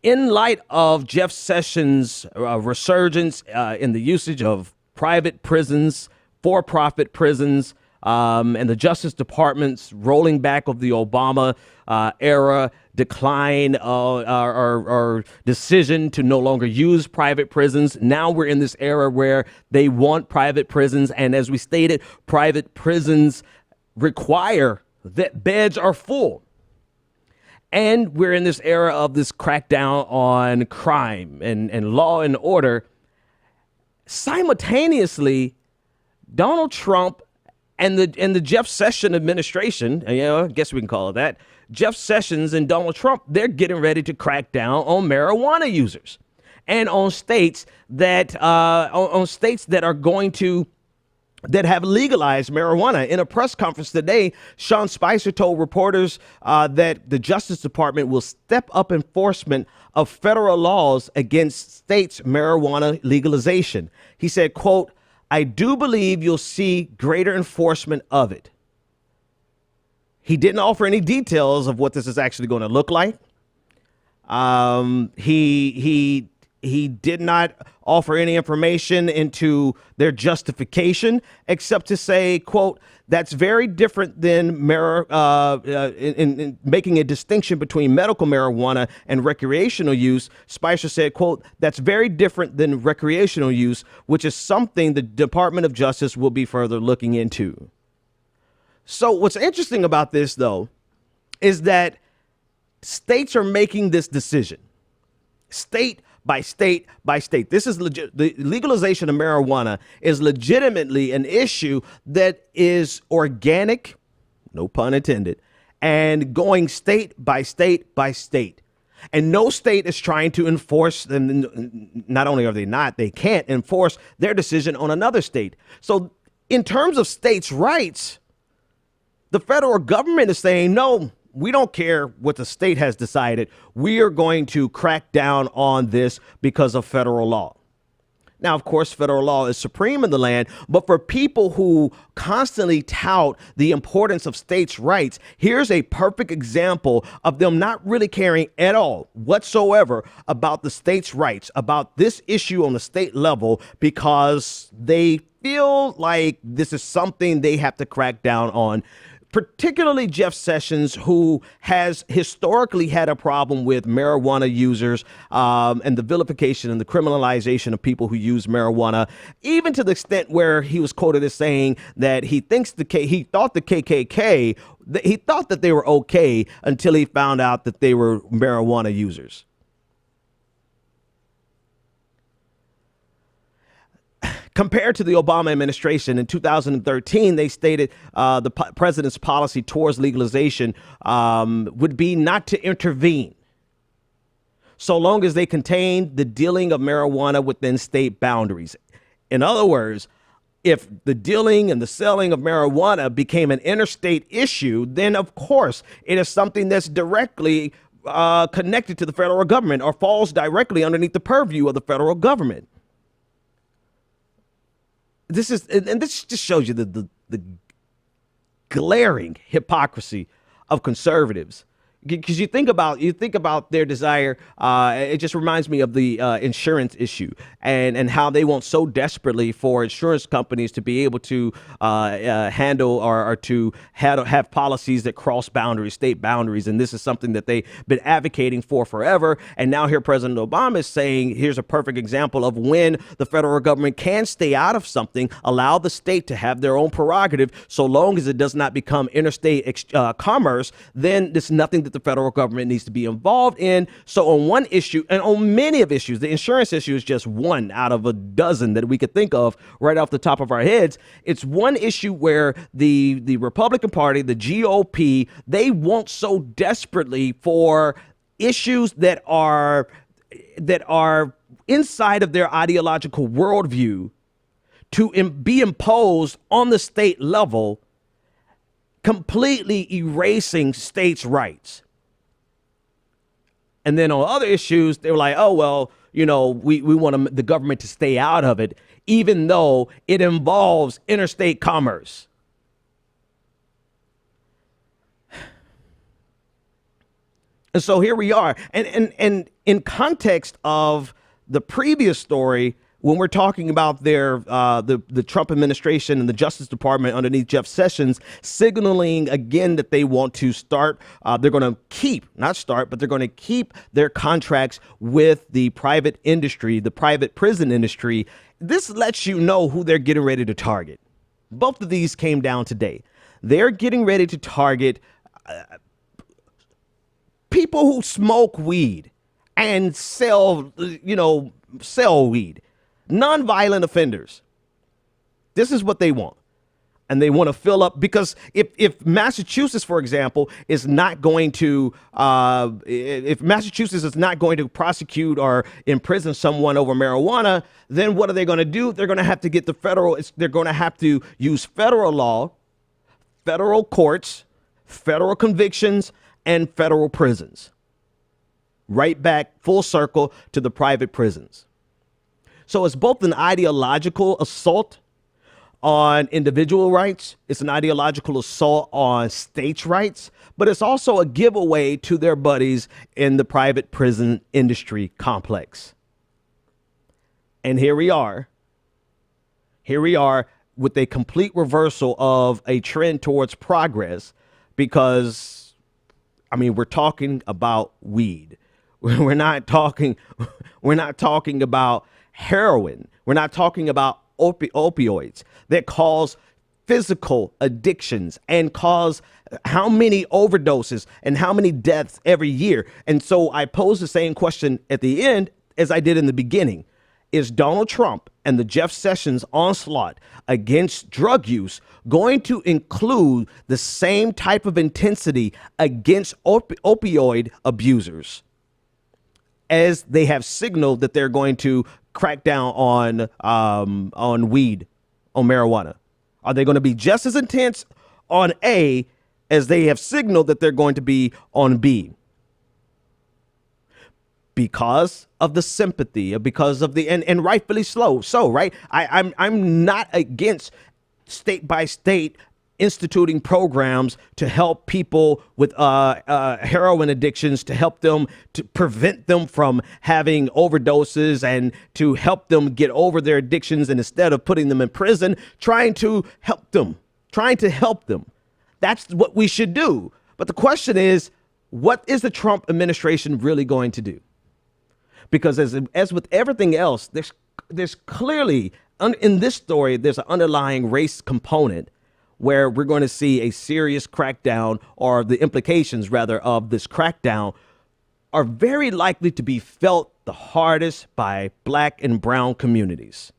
In light of Jeff Sessions' resurgence in the usage of private prisons, for-profit prisons, and the Justice Department's rolling back of the Obama era decline or decision to no longer use private prisons. Now we're in this era where they want private prisons. And as we stated, private prisons require that beds are full. And we're in this era of this crackdown on crime and law and order. Simultaneously, Donald Trump and the Jeff Sessions administration, I guess we can call it that, Jeff Sessions and Donald Trump, they're getting ready to crack down on marijuana users and on states that that have legalized marijuana. In a press conference today, Sean Spicer told reporters that the Justice Department will step up enforcement of federal laws against states' marijuana legalization. He said, quote, "I do believe you'll see greater enforcement of it." He didn't offer any details of what this is actually going to look like. He did not offer any information into their justification, except to say, quote, "That's very different than in making a distinction between medical marijuana and recreational use." Spicer said, quote, "That's very different than recreational use, which is something the Department of Justice will be further looking into." So what's interesting about this, though, is that states are making this decision, state by state by state. This is legit. The legalization of marijuana is legitimately an issue that is organic, no pun intended, and going state by state by state. And no state is trying to enforce them. Not only are they not, they can't enforce their decision on another state. So in terms of states' rights, the federal government is saying, no, we don't care what the state has decided. We are going to crack down on this because of federal law. Now, of course, federal law is supreme in the land, but for people who constantly tout the importance of states' rights, here's a perfect example of them not really caring at all whatsoever about the states' rights, about this issue on the state level, because they feel like this is something they have to crack down on. Particularly Jeff Sessions, who has historically had a problem with marijuana users and the vilification and the criminalization of people who use marijuana, even to the extent where he was quoted as saying that he thought the KKK, he thought that they were okay until he found out that they were marijuana users. Compared to the Obama administration in 2013, they stated the president's policy towards legalization would be not to intervene so long as they contained the dealing of marijuana within state boundaries. In other words, if the dealing and the selling of marijuana became an interstate issue, then of course it is something that's directly connected to the federal government or falls directly underneath the purview of the federal government. This just shows you the glaring hypocrisy of conservatives. Because you think about their desire. It just reminds me of the insurance issue and how they want so desperately for insurance companies to be able to handle or to have policies that cross boundaries, state boundaries. And this is something that they've been advocating for forever. And now here President Obama is saying, here's a perfect example of when the federal government can stay out of something, allow the state to have their own prerogative, so long as it does not become interstate commerce, then there's nothing that the federal government needs to be involved in. So on one issue and on many of issues, the insurance issue is just one out of a dozen that we could think of right off the top of our heads. It's one issue where the Republican Party, the GOP, they want so desperately for issues that are inside of their ideological worldview to be imposed on the state level, completely erasing states' rights. And then on other issues, they were like, oh, well, we want the government to stay out of it, even though it involves interstate commerce. And so here we are. And in context of the previous story, when we're talking about their the Trump administration and the Justice Department underneath Jeff Sessions signaling again that they want to start, they're going to keep, not start, but they're going to keep their contracts with the private industry, the private prison industry. This lets you know who they're getting ready to target. Both of these came down today. They're getting ready to target people who smoke weed and sell weed, nonviolent offenders. This is what they want. And they want to fill up, because if Massachusetts, for example, is not going to if Massachusetts is not going to prosecute or imprison someone over marijuana, then what are they going to do? They're going to have to get they're going to have to use federal law, federal courts, federal convictions, and federal prisons. Right back full circle to the private prisons. So it's both an ideological assault on individual rights, it's an ideological assault on states' rights, but it's also a giveaway to their buddies in the private prison industry complex. And here we are with a complete reversal of a trend towards progress, because, I mean, we're talking about weed. We're not talking about heroin. We're not talking about opioids that cause physical addictions and cause how many overdoses and how many deaths every year. And so I pose the same question at the end as I did in the beginning. Is Donald Trump and the Jeff Sessions onslaught against drug use going to include the same type of intensity against opioid abusers as they have signaled that they're going to crack down on weed, on marijuana? Are they going to be just as intense on A as they have signaled that they're going to be on B? Because of the sympathy, because of the and rightfully so, right? I'm not against state by state instituting programs to help people with heroin addictions, to help them, to prevent them from having overdoses, and to help them get over their addictions, and instead of putting them in prison, trying to help them. That's what we should do. But the question is, what is the Trump administration really going to do? Because as with everything else, there's clearly in this story, there's an underlying race component where we're going to see a serious crackdown, or the implications rather of this crackdown are very likely to be felt the hardest by Black and brown communities.